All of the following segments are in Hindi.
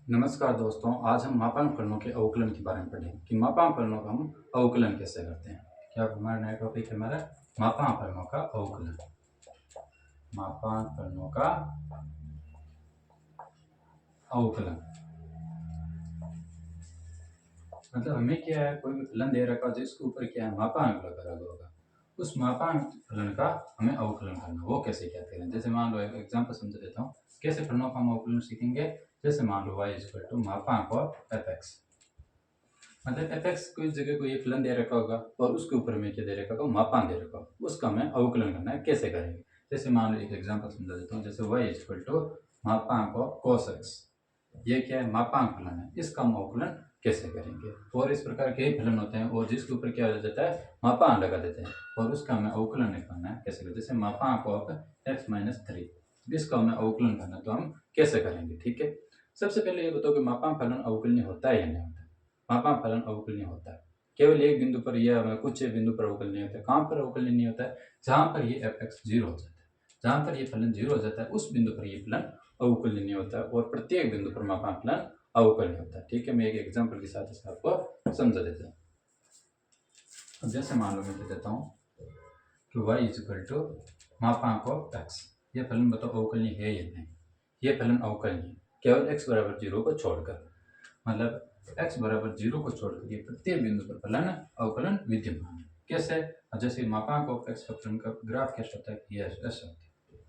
नमस्कार दोस्तों, आज हम मापांक फलनों के अवकलन के बारे में पढ़ेंगे कि मापांक फलनों का हम अवकलन कैसे करते हैं। क्या हमारा नया टॉपिक है हमारा मापांक फलनों का अवकलन। मापांक फलनों का अवकलन मतलब हमें क्या है, कोई भी फलन दे रखा हो जिसके ऊपर क्या है मापांक लगा होगा, उस मापांक फलन का हमें अवकलन करना। वो कैसे क्या करें, जैसे मान लो एक एग्जाम्पल समझा देता हूँ कैसे फलनों का हम अवकलन सीखेंगे। जैसे मान लो y इक्वल टू मापांक ऑफ एफ एक्स, मतलब एफ एक्स को इस जगह को ये फलन दे रखा होगा और उसके ऊपर में क्या दे रखा होगा, मापांक दे रखा होगा, उसका हमें अवकलन करना है। कैसे करेंगे, जैसे मान लो एक एग्जांपल समझा देता हूँ। जैसे y इक्वल टू मापांक ऑफ cos x, ये क्या है मापांक फलन है, इसका हम अवकलन कैसे करेंगे। और इस प्रकार के फलन होते हैं और जिसके ऊपर क्या हो जाता है मापांक लगा देते हैं और उसका हमें अवकलन निकालना है। कैसे करें, जैसे मापांक ऑफ x माइनस 3, इसका हमें अवकलन करना है, तो हम कैसे करेंगे। ठीक है, सबसे पहले ये बताओ कि मापांक फलन अवकलनीय होता है या नहीं होता है। मापांक फलन अवकलनीय होता है केवल एक बिंदु पर या कुछ बिंदु पर अवकलनीय होता है। कहाँ पर अवकलनीय नहीं होता है, जहां पर ये एफ एक्स जीरो हो जाता है, जहां पर ये फलन जीरो हो जाता है उस बिंदु पर ये फलन अवकलनीय होता है और प्रत्येक बिंदु पर मापांक फलन अवकलनीय होता है। ठीक है, मैं एक एग्जाम्पल के साथ इसे आपको समझा देता हूँ। अब जैसे मान लो मैं कह देता हूँ कि y इज इक्वल टू मापांक ऑफ x, ये फलन बताओ अवकलनीय है या नहीं। ये फलन अवकलनीय केवल x बराबर जीरो को छोड़कर, मतलब x बराबर जीरो को छोड़कर ये प्रत्येक बिंदु पर फलन अवकलन विद्यमान है। कैसे, जैसे मापांक ऑफ x का फलन का ग्राफ कैसे होता है, ये ऐसा होता है।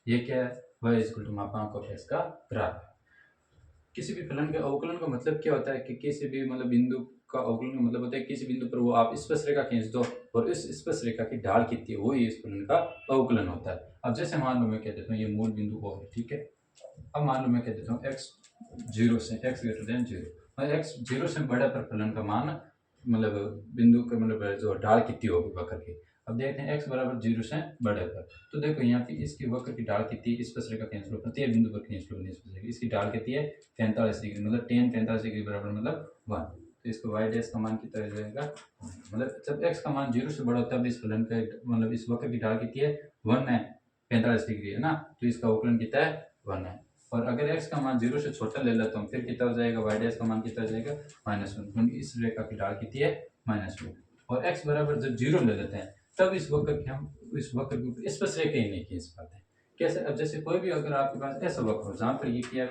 ये क्या है, y इज इक्वल टू मापांक ऑफ x का ग्राफ है। किसी भी फलन के अवकलन का मतलब क्या होता है कि किसी भी मतलब बिंदु का अवकलन का मतलब होता है किसी बिंदु पर वो आप स्पर्शरेखा खींच दो और इस स्पर्शरेखा की ढाल कितनी है, वो ही इस फलन का अवकलन होता है। अब जैसे मान लो मैं कह देता हूँ ये मूल बिंदु O है, ठीक है। अब मान लो मैं कह देता हूँ x जीरो से x ग्रेटर देन जीरो, और x जीरो से बड़ा पर फलन का मान मतलब बिंदु का मतलब जो ढाल कितनी होगी वक्र की। अब देखते हैं x बराबर जीरो से बड़े पर, तो देखो यहाँ पे इसकी वक्र की ढाल कितनी है, स्पर्शरेखा खींच लो, प्रत्येक बिंदु पर खींच लो स्पर्शरेखा, इसकी ढाल कितनी है 43 डिग्री, मतलब tan 43 डिग्री बराबर मतलब 1। तो इसको y डैश का मान कितना हो जाएगा, मतलब जब x का मान जीरो से बड़ा होता है तब इस फलन का मतलब इस वक्र की ढाल कितनी है 1 है, 45 डिग्री है ना, तो इसका अवकलन कितना है 1 है। और अगर x का मान जीरो से छोटा ले लेता हूँ फिर कितना हो जाएगा, y डैश का मान कितना हो जाएगा -1, इस रेखा की ढाल कितनी है -1। और x बराबर जब जीरो ले लेते हैं तब इस वक्र की हम इस वक्र के ऊपर स्पर्श रेखा ही नहीं खींच पाते। कैसे, अब जैसे कोई भी अगर आपके पास ऐसा वक्र हो जहाँ पर ये क्या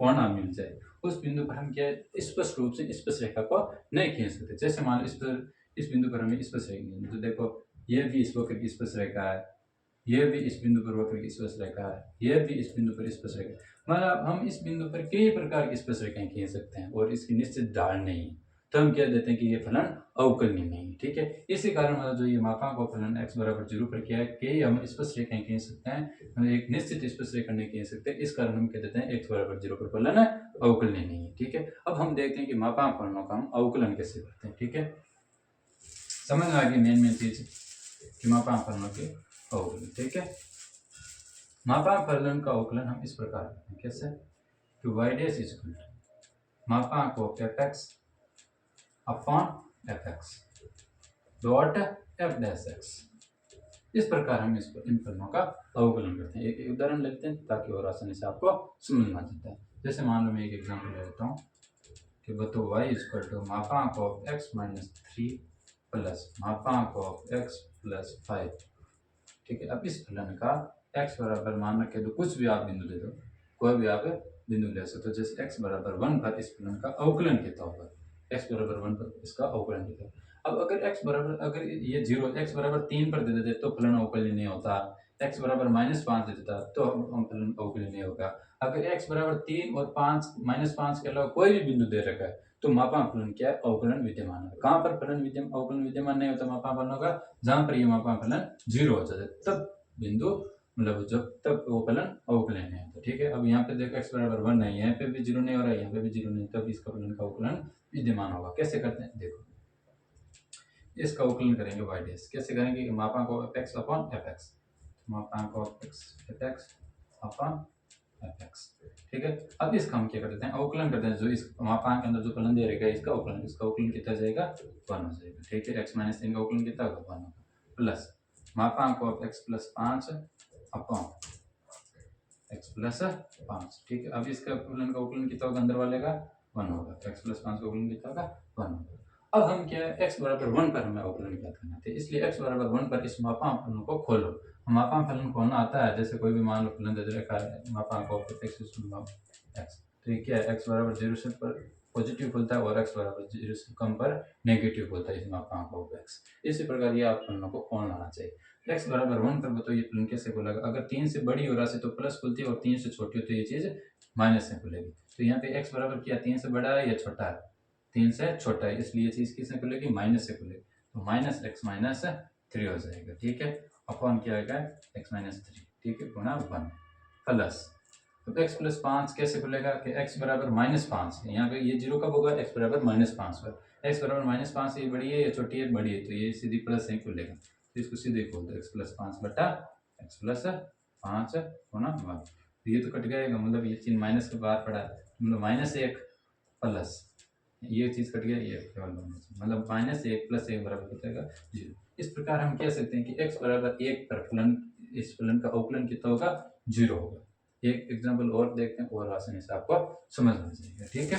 कोना मिल जाए, उस बिंदु पर हम क्या स्पष्ट रूप से स्पर्श रेखा को नहीं खींच सकते। जैसे मान लो इस बिंदु पर हमें स्पर्श रेखा, तो देखो ये भी इस वक्र की स्पर्श रेखा है, ये भी इस बिंदु पर वक्र की स्पर्श रेखा है, ये भी इस बिंदु पर स्पर्श रेखा, मतलब हम इस बिंदु पर कई प्रकार की स्पर्श रेखाएं खींच सकते हैं और इसकी निश्चित ढाल नहीं है, तो हम कह देते हैं कि ये फलन अवकलनीय नहीं है। ठीक है, इसी कारण मतलब जो ये मापांक का फलन x बराबर जीरो पर क्या है कि हम स्पर्श रेखाएं खींच सकते हैं, हम एक निश्चित स्पर्श रेखा नहीं खींच सकते, इस कारण हम कह देते हैं x बराबर जीरो पर फलन अवकलनीय नहीं है। ठीक है, अब हम देखते हैं कि मापांक फलनों का हम अवकलन कैसे करते हैं। ठीक है, समझ में आ गई मेन चीज कि मापांक फलनों के अवकलन। ठीक है, मापांक फलन का अवकलन हम इस प्रकार करते हैं। कैसे, कि y dash is equal to मापांक of F X upon F X dot F dash X. इस प्रकार हम इसको इन फलनों का अवकलन करते हैं। एक उदाहरण लेते हैं ताकि और आसानी से आपको समझ में आ जाता है। जैसे मान लो मैं एक एग्जांपल ले लेता हूँ कि बताओ y इक्वल टू मापांक ऑफ x माइनस 3 प्लस मापांक ऑफ x प्लस 5। ठीक है, अब इस फलन का x बराबर मान रखे तो कुछ भी आप बिंदु ले दो, कोई भी आप बिंदु ले सकते हो। जैसे x बराबर 1 पर इस फलन का अवकलन कितना होगा, x बराबर 1 पर इसका अवकलन कितना। अब अगर x बराबर अगर ये जीरो x बराबर 3 पर दे देते तो फलन अवकलन नहीं होता, x बराबर -5 दे देता तो हम फलन अवकलन नहीं होगा। अगर x बराबर 3 और 5 -5 के अलावा कोई भी बिंदु दे रखा है तो मापांक फलन क्या है, अवकलन विद्यमान है। कहाँ पर फलन अवकलन विद्यमान नहीं होता मापांक फलनों का, जहां पर ये मापांक फलन जीरो हो जाता है तब बिंदु मतलब जब तब वो फलन अवकलन नहीं होता। ठीक है, अब यहाँ पे देखो x बराबर 1 नहीं है, यहाँ पे भी जीरो नहीं हो रहा है, यहाँ पे भी जीरो नहीं, तब इसका फलन का अवकलन विद्यमान होगा। कैसे करते हैं, देखो इसका अवकलन करेंगे y डैश, कैसे करेंगे कि मापांक ऑफ x अपॉन fx, मापांक of x fx upon fx। ठीक है, अब इसका हम क्या कर देते हैं अवकलन करते हैं, जो इस मापांक के अंदर जो फलन दे रहेगा इसका अवकलन, इसका अवकलन कितना जाएगा 1 हो जाएगा। ठीक है, x माइनस 3 का अवकलन कितना होगा 1 होगा, प्लस मापांक of x plus 5 upon x plus 5। ठीक है, अब इसका अवकलन कितना होगा, अंदर वाले का 1 होगा, एक्स प्लस 5 का अवकलन कितना होगा 1 होगा। अब हम क्या है, x बराबर 1 पर हमें अवकलन क्या करना है, इसलिए x बराबर 1 पर इस मापांक फलन को खोलो। मापांक फलन खोलना आता है, जैसे कोई भी मान लो फलन दे रखा है मापांक ऑफ x, तो ये क्या है, x बराबर 0 से पर पॉजिटिव खुलता है और x बराबर 0 से कम पर नेगेटिव खुलता है इस मापांक ऑफ x। इसी प्रकार ये आप फलनों को खोल लाना चाहिए। x बराबर 1 पर बताओ ये फलन कैसे खुलेगा, अगर 3 से बड़ी हो राशि तो प्लस खुलती है और 3 से छोटी हो तो ये चीज माइनस से खुलेगी। तो यहाँ पे x बराबर क्या 3 से बड़ा है या छोटा है, 3 से छोटा है, इसलिए ये चीज किससे खुलेगी, माइनस से खुलेगी। तो माइनस x माइनस 3 हो जाएगा। ठीक है, अपॉन क्या आएगा x माइनस 3। ठीक है, गुणा 1 प्लस, तो x प्लस 5 कैसे खुलेगा कि x बराबर माइनस 5 है, यहाँ पे ये जीरो कब होगा, x बराबर माइनस 5 पर। x बराबर माइनस 5 ये बड़ी है या छोटी है, बड़ी है, तो ये सीधी प्लस से खुलेगा, तो इसको सीधे खोल दो, x प्लस 5 बटा x प्लस 5 गुणा 1। तो ये तो कट जाएगा, मतलब ये चिन्ह माइनस के बाहर पड़ा है, मतलब माइनस 1 प्लस ये चीज कट गया, ये केवल माइनस, मतलब माइनस 1 प्लस 1 बराबर कितना 0। इस प्रकार हम कह सकते हैं कि x बराबर 1 पर फलन, इस फलन का अवकलन कितना होगा, 0 होगा। एक एग्जांपल और देखते हैं और आसानी से आपको समझ आ जाएगा। ठीक है,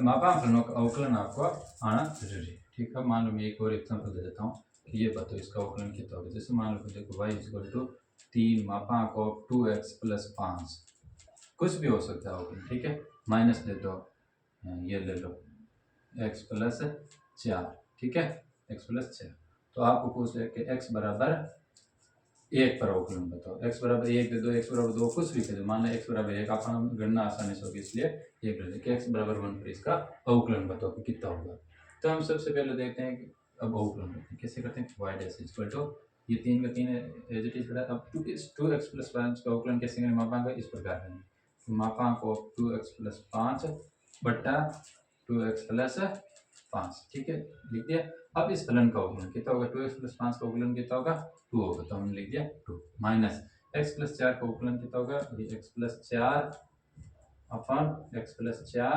मापांक फलनों का अवकलन आपको आना जरूरी है। ठीक है, मान लो मैं एक और एग्जांपल दे देता हूँ कि ये बताओ इसका अवकलन कितना होगा। जैसे मान लो देखो y इक्वल टू 3 मापांक ऑफ 2x प्लस 5, कुछ भी हो सकता है अवकलन। ठीक है, माइनस ले दो, ये ले लो x प्लस 4। ठीक है, x प्लस 4, तो आपको पूछ रहे कि x बराबर 1 पर अवकलन बताओ। x बराबर 1 दे दो, x बराबर 2, कुछ भी कर दो, मान लो x बराबर 1, आप गणना आसानी से होगी इसलिए ये कर दें कि x बराबर 1 पर इसका अवकलन बताओ कि कितना होगा। तो हम सबसे पहले देखते हैं कि अब अवकलन करते हैं, कैसे करते हैं, y डैश इक्वल टू ये 3 का 3 एज इट इज पड़ा। अब 2x प्लस 5 का अवकलन कैसे करें, मापांक इस प्रकार करेंगे, तो मापांक ऑफ 2x प्लस 5 बट्टा 2x प्लस 5। ठीक है, लिख दिया। अब इस फलन का अवकलन कितना होगा, 2x प्लस 5 का अवकलन कितना होगा, 2 होगा, तो हमने लिख दिया 2 माइनस x प्लस 4 का अवकलन कितना होगा, ये x plus 4 upon x plus 4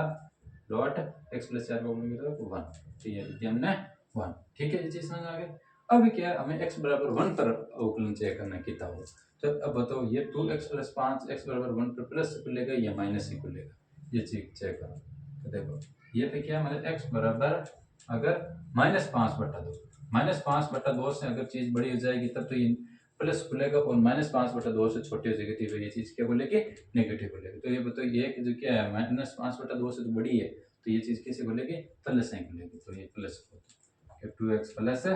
dot x plus 4 का अवकलन कितना होगा 1, तो ये लिख दिया हमने 1। ठीक है, ये चीज समझ आ गई। अब क्या है, हमें x बराबर 1 पर अवकलन चेक करना कितना होगा। तो अब बताओ ये 2x प्लस 5 x बराबर 1 पर प्लस से खुलेगा या माइनस से खुलेगा, ये चीज चेक करो। तो देखो ये पे क्या है, मतलब x बराबर अगर माइनस 5 बटा 2, माइनस 5 बटा 2 से अगर चीज बड़ी हो जाएगी तब तो ये प्लस खुलेगा, और माइनस 5 बटा 2 से छोटी हो जाएगी तो ये चीज क्या बोलेगी, नेगेटिव बोलेगी। तो ये बताओ ये जो क्या है माइनस 5 बटा 2 से तो बड़ी है, तो ये चीज कैसे बोलेगी, प्लस से खुलेगी, तो ये प्लस होता है 2x प्लस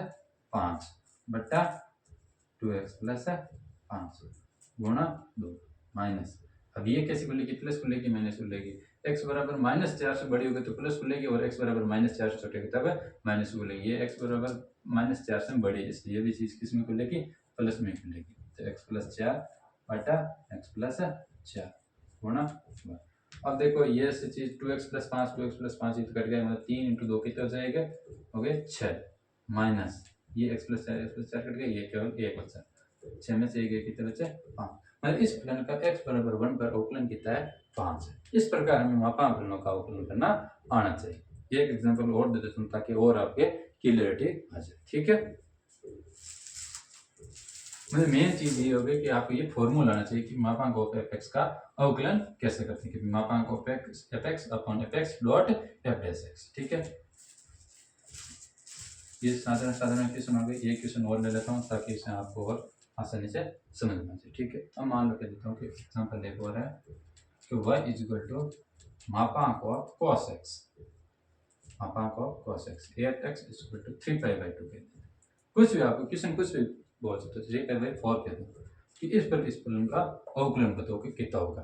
5 बटा 2x प्लस 5 गुणा 2 माइनस, अब ये कैसे खुलेगी, प्लस खुलेगी माइनस खुलेगी। x बराबर माइनस 4 से बड़ी होगी तो प्लस खुलेगी, और x बराबर माइनस 4 से छोटी होगी तब माइनस खुलेगी। ये x बराबर माइनस 4 से बड़ी है, इसलिए ये भी चीज किस में खुलेगी, प्लस में खुलेगी। तो x प्लस 4 बटा x प्लस 4 गुणा 1। अब देखो ये से चीज 2x प्लस 5 2x प्लस 5 ये तो कट गया, मतलब 3 इंटू 2 कितना हो जाएगा, हो गए 6 माइनस ये x प्लस 4 कट गया, ये केवल 1 बचा, 6 में से 1 कितने बचे 5, मतलब इस फलन का x बराबर 1 पर अवकलन कितना है 5 है। इस प्रकार हमें मापांक फलनों का अवकलन करना आना चाहिए। एक एग्जांपल और दे देता हूं ताकि और आपके क्लियरिटी आ जाए। ठीक है, मतलब मेन चीज ये होगी कि आपको ये फॉर्मूला आना चाहिए कि मापांक ऑफ fx का अवकलन कैसे करते हैं, कि मापांक of fx upon fx dot f dash x। ठीक है, ये साधारण क्वेश्चन हो गए। ये क्वेश्चन और ले लेता हूँ ताकि इसे आपको और आसानी से समझ में आ जाए। ठीक है, अब मान लो कह देता हूँ कि एग्जांपल एक और है कि y इज इक्वल टू मापांक ऑफ cos x, मापांक of cos x 8x is equal to 3π/2 कहते हैं। कुछ भी आपको क्वेश्चन कुछ भी बोल सकते हो, 3π/4 कहते हैं कि इस पर इस फलन का अवकलन बताओ कि कितना होगा।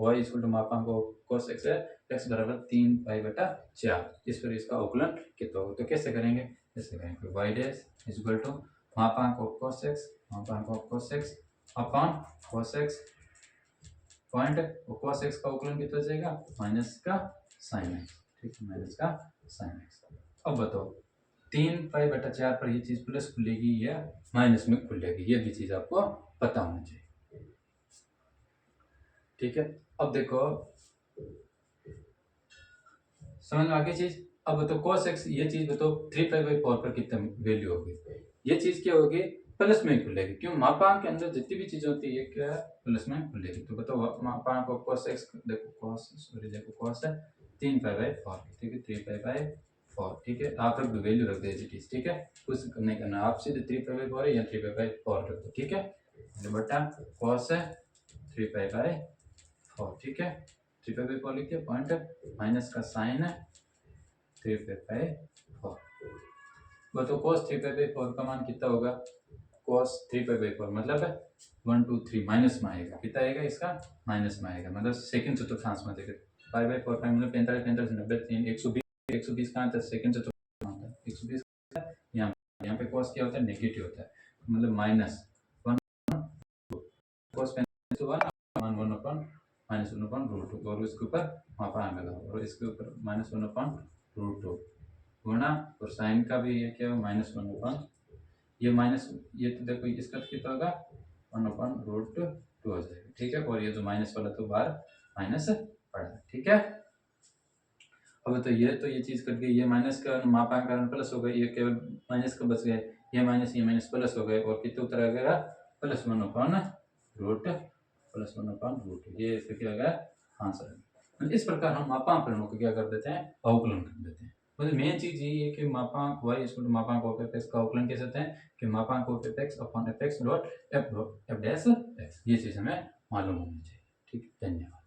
y इक्वल टू मापांक ऑफ cos x है, x बराबर 3π/4, इस पर इसका अवकलन कितना होगा। तो कैसे करेंगे, ऐसे करेंगे y dash is equal to मापांक ऑफ cos x, मापांक of cos x upon cos x point, और cos x का अवकलन कितना हो जाएगा, माइनस का sin x। ठीक है, माइनस का sin x। अब बताओ 3π/4 पर ये चीज प्लस खुलेगी या माइनस में खुलेगी, ये भी चीज आपको पता होना चाहिए। ठीक है, अब देखो समझ में आ गई चीज। अब बताओ cos x ये चीज बताओ 3π/4 पर कितना वैल्यू होगी, ये चीज क्या होगी प्लस में ही खुलेगी, क्यों? मापांक के अंदर जितनी भी चीजें होती है क्या है, प्लस में खुलेगी। तो बताओ मापांक को cos x, देखो cos है 3π/4, ठीक है, 3π/4, ठीक है। आप रख दो, वैल्यू रख दो एज इट इज, ठीक है, कुछ नहीं करना, आप सीधे 3π/4 है या 3π/4 रख दो, ठीक है। तो बटा cos है 3π/4, ठीक है, 3π/4 लिखिए, पॉइंट माइनस का साइन है 3π/4। तो cos 3π/4 का मान कितना होगा? cos 3π/4 मतलब है 1 2 3 माइनस में आएगा, कितना आएगा इसका? माइनस में आएगा, मतलब सेकंड चतुर्थांश में देखें, π/4 का मतलब 45 45 90 3 120, 120 कहाँ था? सेकंड चतुर्थांश में होता है 120, यहाँ पे cos क्या होता है? नेगेटिव होता है, मतलब माइनस 1 cos 1 -1/√2 और इसके ऊपर मापांक लगा और इसके ऊपर -1/√2 गुणा, और साइन का भी ये क्या है? -1/, ये माइनस, ये तो देखो इसका कितना होगा? 1/√2 हो जाएगा, ठीक है। और ये जो माइनस वाला तो बाहर माइनस पड़ा, ठीक है। अब तो ये चीज कट गई, ये माइनस का मापांक कारण प्लस हो गया, ये केवल माइनस का बच गए, ये माइनस प्लस हो गए, और कितने उत्तर आ गया? +1/√2, ये इसका क्या आ गया? आंसर। इस प्रकार हम मापांक फलनों को क्या कर देते हैं? अवकलन कर देते हैं। मतलब मेन चीज यही है कि मापांक y मापांक ऑफ f का अवकलन कैसे होते हैं कि मापांक of f upon f dot f dash x, ये चीज हमें मालूम होनी चाहिए, ठीक है। धन्यवाद।